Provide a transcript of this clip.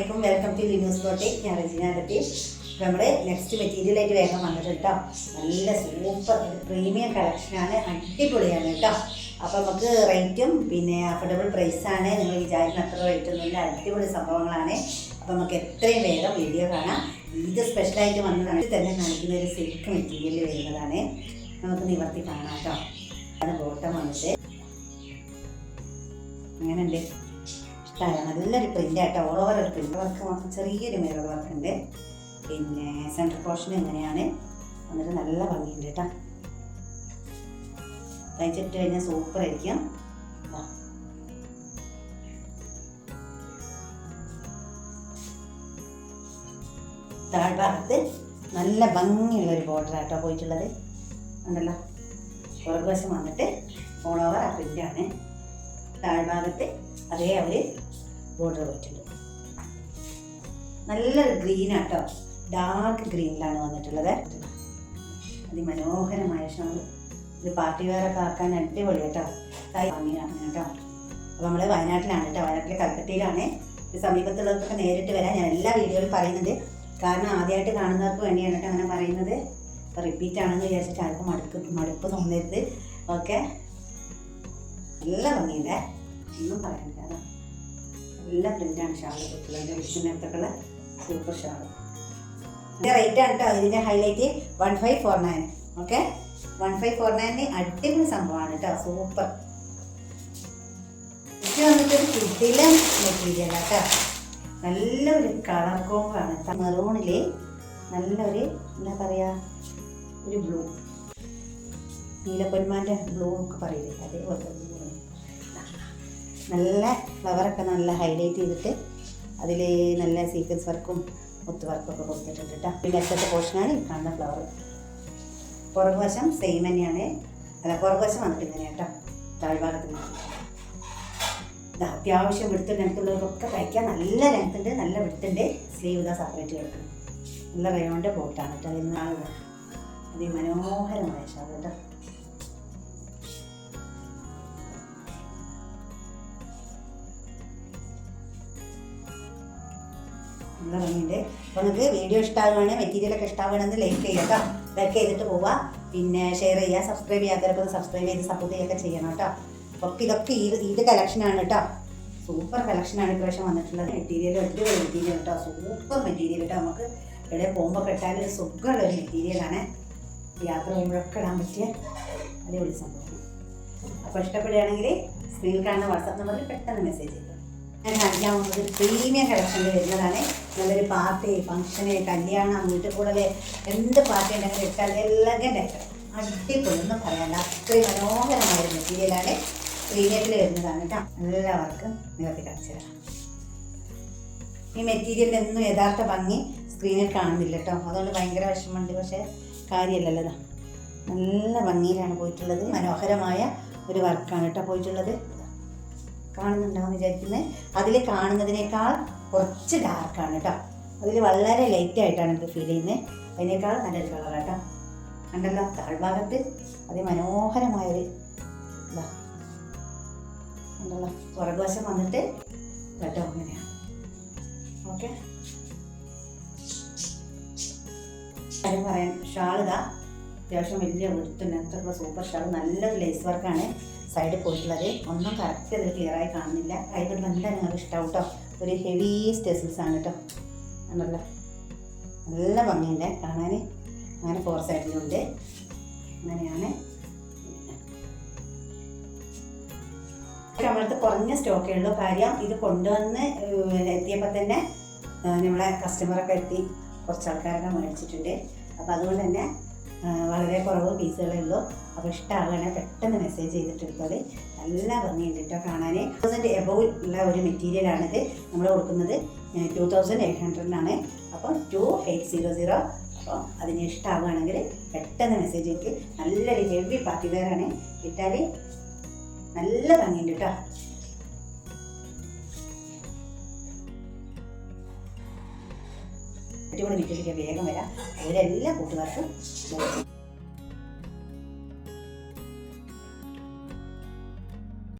അസ്സലാമലൈക്കും, welcome to Linus boutique. ഞാൻ Regina Latheef. നമ്മുടെ നെക്സ്റ്റ് മെറ്റീരിയലായിട്ട് വേഗം വന്നിട്ട് കേട്ടോ. നല്ല സൂപ്പർ പ്രീമിയം കളക്ഷനാണ്, അടിപൊളിയാണ് കേട്ടോ. അപ്പോൾ നമുക്ക് റേറ്റും പിന്നെ അഫോർഡബിൾ പ്രൈസാണ്. നിങ്ങൾ വിചാരിക്കുന്ന അത്ര റേറ്റ് ഒന്നുമില്ല, അടിപൊളി സംഭവങ്ങളാണ്. അപ്പോൾ നമുക്ക് എത്രയും വേഗം വീഡിയോ കാണാം. ഇത് സ്പെഷ്യലായിട്ട് വന്നതാണ്, തന്നെ കാണിക്കുന്ന ഒരു സിൽക്ക് മെറ്റീരിയൽ വരുന്നതാണ്. നമുക്ക് നിവർത്തി കാണാം കേട്ടോ. അത് ബോട്ടം വന്നിട്ട് അങ്ങനെ ഉണ്ട്. നല്ലൊരു പ്രിൻ്റ് ആട്ടോ, ഓൾ ഓവർ ഒരു പ്രിൻ്റ് വർക്ക്, ചെറിയൊരു മിറർ വർക്ക് ഉണ്ട്. പിന്നെ സെൻറ്റർ പോർഷൻ എങ്ങനെയാണ് എന്നിട്ട് നല്ല ഭംഗിയുണ്ട് കേട്ടോ. തയ്ച്ചിട്ട് കഴിഞ്ഞാൽ സൂപ്പർ ആയിരിക്കും. താഴ്ഭാഗത്ത് നല്ല ഭംഗിയുള്ളൊരു ബോർഡർ ആട്ടോ പോയിട്ടുള്ളത് ഉണ്ടല്ലോ. പുറകുവശം വന്നിട്ട് ഓൾ ഓവർ ആ പ്രിൻ്റാണ്. താഴ്ഭാഗത്ത് അതേ അവർ ബോർഡർ പോയിട്ടുണ്ട്. നല്ലൊരു ഗ്രീനാട്ടോ, ഡാർക്ക് ഗ്രീനിലാണ് വന്നിട്ടുള്ളത്. അതിമനോഹരമായ ഷാൾ. ഇത് പാർട്ടി വെയറൊക്കെ ആക്കാൻ അടിപൊളി കേട്ടോ. ഭംഗിയാണ് കേട്ടോ. അപ്പോൾ നമ്മൾ വയനാട്ടിലാണ് കേട്ടോ, വയനാട്ടിലെ കൽപ്പറ്റയിലാണ്. ഇത് സമീപത്തുള്ളവർക്കൊക്കെ നേരിട്ട് വരാൻ ഞാൻ എല്ലാ വീഡിയോയിലും പറയുന്നുണ്ട്. കാരണം ആദ്യമായിട്ട് കാണുന്നവർക്ക് വേണ്ടിയാണ് കേട്ടോ അങ്ങനെ പറയുന്നത്. അപ്പോൾ റിപ്പീറ്റ് ആണെന്ന് വിചാരിച്ചിട്ട് ആർക്കും മടുപ്പ് തോന്നരുത്. ഓക്കെ, നല്ല ഭംഗിയുണ്ടേ, ഒന്നും പറയാനില്ല. അതാ നല്ല പ്രിൻ്റാണ് ഷാൾ കിട്ടുന്നത്. വിഷുനേരത്തൊക്കെയുള്ള സൂപ്പർ ഷാൾ. ഇതിൻ്റെ റേറ്റ് ആണ് കേട്ടോ. ഇതിൻ്റെ ഹൈലൈറ്റ് 1549. ഓക്കെ, 1549 അടിപൊളി സംഭവമാണ് കേട്ടോ, സൂപ്പർ. ഇത് വന്നിട്ടൊരു കിഡിലൻ മെറ്റീരിയൽ കേട്ടോ. നല്ലൊരു കളർ കോമ്പാണ്. മെറൂണിൽ നല്ലൊരു എന്താ പറയുക, ഒരു ബ്ലൂ, നീലപ്പൊന്മാൻ്റെ ബ്ലൂ ഒക്കെ പറയില്ലേ, അതേപോലത്തെ ബ്ലൂ. നല്ല ഫ്ലവറൊക്കെ നല്ല ഹൈലൈറ്റ് ചെയ്തിട്ട് അതിൽ നല്ല സീക്വൻസ് വർക്കും മുത്ത് വർക്കൊക്കെ കൊടുത്തിട്ടുണ്ട് കേട്ടോ. പിന്നെ അറ്റത്തെ പോർഷനാണ് ഈ കാണുന്ന ഫ്ലവർ. പുറകുവശം സെയിം തന്നെയാണ്. അല്ല, പുറകുവശം വന്നിട്ട് ഇങ്ങനെ കേട്ടോ. താഴ്ഭാഗത്ത് ഇത് അത്യാവശ്യം വിടുത്ത് ലെങ്ത്തുള്ളവർക്കൊക്കെ തയ്ക്കാൻ നല്ല ലെങ്ത്തുണ്ട്, നല്ല വിടുത്തുണ്ട്. സ്ലീവ് ഇതാ സെപ്പറേറ്റ് കിടക്കണം. നല്ല റയോണിൻ്റെ ബോട്ടാണ് കേട്ടോ. അതിനാണ് അതിമനോഹരമായ ഷാൾ കേട്ടോ. നല്ല ഭംഗിയുണ്ട്. അപ്പോൾ നിങ്ങൾക്ക് വീഡിയോ ഇഷ്ടമാവുകയാണെങ്കിൽ, മെറ്റീരിയലൊക്കെ ഇഷ്ടമാവുകയാണെങ്കിൽ ലൈക്ക് ചെയ്യുക കേട്ടോ. ലൈക്ക് ചെയ്തിട്ട് പോവുക, പിന്നെ ഷെയർ ചെയ്യുക, സബ്സ്ക്രൈബ് ചെയ്യാത്തവരൊക്കെ സബ്സ്ക്രൈബ് ചെയ്ത് സപ്പോർട്ട് ചെയ്യുകയൊക്കെ ചെയ്യണം കേട്ടോ. അപ്പോൾ ഇതൊക്കെ ഈദ് കളക്ഷനാണ് കേട്ടോ. സൂപ്പർ കളക്ഷനാണ് ഇപ്രാവശ്യം വന്നിട്ടുള്ളത്. മെറ്റീരിയൽ അടിപൊളി മെറ്റീരിയൽ കേട്ടോ, സൂപ്പർ മെറ്റീരിയൽ കേട്ടോ. നമുക്ക് ഇവിടെ പോകുമ്പോൾ കെട്ടാൻ ഒരു സുഖമുള്ളൊരു മെറ്റീരിയലാണ്. യാത്ര പോകുമ്പോഴൊക്കെ ഇടാൻ പറ്റിയ അടിപൊളി സംഭവം. അപ്പോൾ ഇഷ്ടപ്പെടുകയാണെങ്കിൽ സ്ക്രീനിൽ കാണുന്ന വാട്സാപ്പ് നമ്പറിൽ പെട്ടെന്ന് മെസ്സേജ് ചെയ്യുക. ഞാൻ കാണിക്കാൻ പോകുന്നത് പ്രീമിയം കളക്ഷനിൽ വരുന്നതാണ്. നല്ലൊരു പാർട്ടി, ഫംഗ്ഷന്, കല്യാണം, വീട്ടിൽ കൂടൽ, എന്ത് പാർട്ടി ഉണ്ടെങ്കിലും ഇട്ടാൽ എലഗൻ്റ് ആയിട്ട് അടിപൊളി, ഒന്നും പറയാനില്ല. അത്രയും മനോഹരമായൊരു മെറ്റീരിയലാണ്. പ്രീമിയത്തിൽ വരുന്നതാണ് കേട്ടോ. എല്ലാവർക്കും നിവർത്തി കാണിച്ചു തരാം. ഈ മെറ്റീരിയലിനൊന്നും യഥാർത്ഥ ഭംഗി സ്ക്രീനിൽ കാണുന്നില്ല കേട്ടോ, അതുകൊണ്ട് ഭയങ്കര വിഷമമുണ്ട്. പക്ഷേ കാര്യമല്ലല്ലോ, നല്ല ഭംഗിയിലാണ് പോയിട്ടുള്ളത്. മനോഹരമായ ഒരു വർക്കാണ് കേട്ടോ പോയിട്ടുള്ളത്. കാണുന്നുണ്ടാവും വിചാരിക്കുന്നത്. അതിൽ കാണുന്നതിനേക്കാൾ കുറച്ച് ഡാർക്കാണ് കേട്ടോ. അതിൽ വളരെ ലൈറ്റായിട്ടാണ് എനിക്ക് ഫീൽ ചെയ്യുന്നത്. അതിനേക്കാൾ നല്ലൊരു കളറാണ് കേട്ടോ. കണ്ടല്ലോ, താഴ്ഭാഗത്ത് അതിമനോഹരമായൊരു ഇതാ കണ്ടല്ലോ. പുറകുവശം വന്നിട്ട് കേട്ടോ അങ്ങനെയാണ്. ഓക്കെ, കാര്യം പറയാൻ, ഷാൾ ഇതാ അത്യാവശ്യം വലിയ വൃത്തിനകത്തുള്ള സൂപ്പർ ഷാൾ. നല്ലൊരു ലേസ് വർക്കാണ് സൈഡിൽ പോയിട്ടുള്ളത്. ഒന്നും കറക്റ്റ് അതിൽ ക്ലിയറായി കാണുന്നില്ല. കൈകൊണ്ട് എന്താ നിങ്ങൾക്ക് ഇഷ്ടമാവും കേട്ടോ. ഒരു ഹെവി സ്റ്റെസിൽസ് ആണ് കേട്ടോ. ഉണ്ടല്ലോ, നല്ല ഭംഗിയുണ്ട് കാണാൻ. അങ്ങനെ 4 സൈഡിലുണ്ട്. അങ്ങനെയാണ്. നമ്മളടുത്ത് കുറഞ്ഞ സ്റ്റോക്കേ ഉള്ളൂ. കാര്യം ഇത് കൊണ്ടുവന്ന് എത്തിയപ്പോൾ തന്നെ നമ്മളെ കസ്റ്റമറൊക്കെ എത്തി, കുറച്ച് ആൾക്കാരൊക്കെ മേടിച്ചിട്ടുണ്ട്. അപ്പോൾ അതുകൊണ്ട് തന്നെ വളരെ കുറവ് പീസുകളേ ഉള്ളൂ. അപ്പോൾ ഇഷ്ടമാവുകയാണെങ്കിൽ പെട്ടെന്ന് മെസ്സേജ് ചെയ്തിട്ടെടുത്തത്. നല്ല ഭംഗിയുണ്ട് കേട്ടോ കാണാൻ. 1000 എബോവ് ഉള്ള ഒരു മെറ്റീരിയലാണിത്. നമ്മൾ കൊടുക്കുന്നത് 2800 അപ്പോൾ 2800. അപ്പോൾ അതിന് ഇഷ്ടമാവുകയാണെങ്കിൽ പെട്ടെന്ന് മെസ്സേജ് ചെയ്തിട്ട്. നല്ലൊരു ഹെവി പാർട്ടി വെയറാണ്. ഇട്ടാൽ നല്ല ഭംഗിയുണ്ട് കേട്ടോ. അടിപൊളി മെറ്റീരിയൽ വേഗം വരാം. അവരെല്ലാ കൂട്ടുകാർക്കും